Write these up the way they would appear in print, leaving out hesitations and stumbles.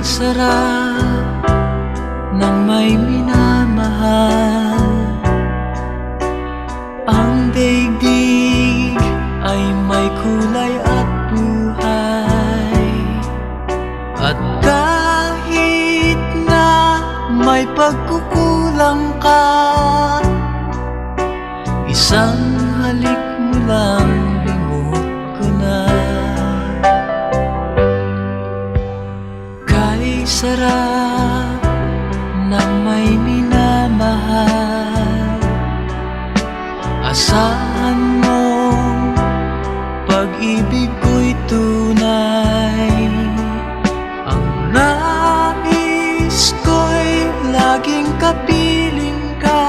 sarap ng may minamahal. Ang daigdig ay may kulay at buhay. At kahit na may pagkukulang ka, isang halik mo lang limot ko na. Kay sarap ng may minamahal, asahan mo pag-ibig ko'y tunay. Ang nais ko'y laging kapiling ka.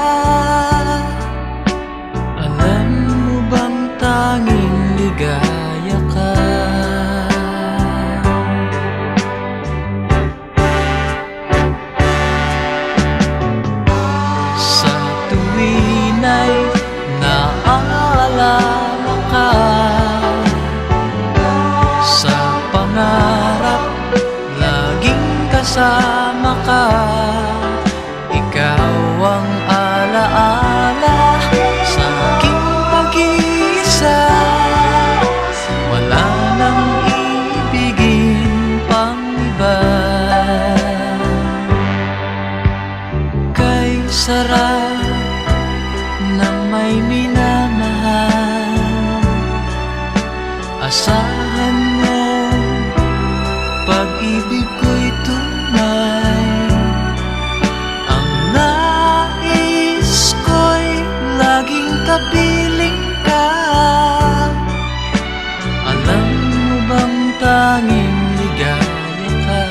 Alam mo bang tanging ligaya ka? Sa tuwin ay naaalala ka, sa pangarap laging kasama ka. Ikaw ang alaala sa aking pag-iisa. Wala nang ibigin pang iba. Kay sarap ng may minamahal, asahan mo pag-ibig ko'y tunay. Ang nais ko'y laging kapiling ka. Alam mo bang tanging ligaya ka?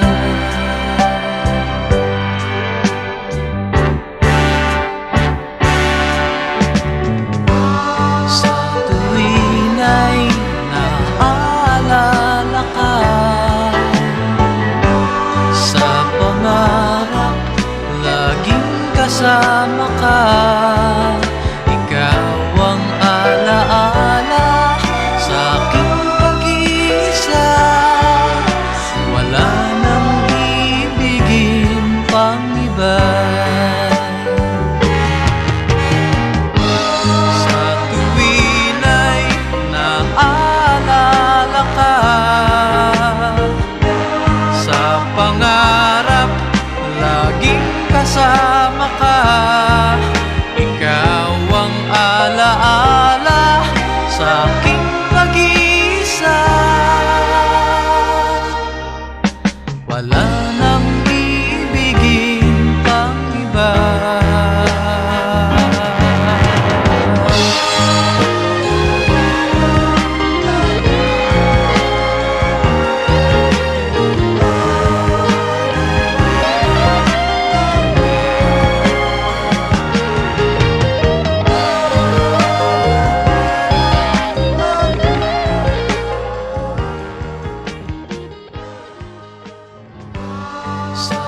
Sa tuwin ay naaalala ka, sa pangarap laging kasama ka. Ikaw ang alaala sa aking pag-iisa. Wala nang ibigin pang iba. Sa tuwin ay naaalala ka, sa pangarap laging kasama ka. Ikaw ang alaala sa aking pag-iisa. Wala nang ibigin pang iba. Sa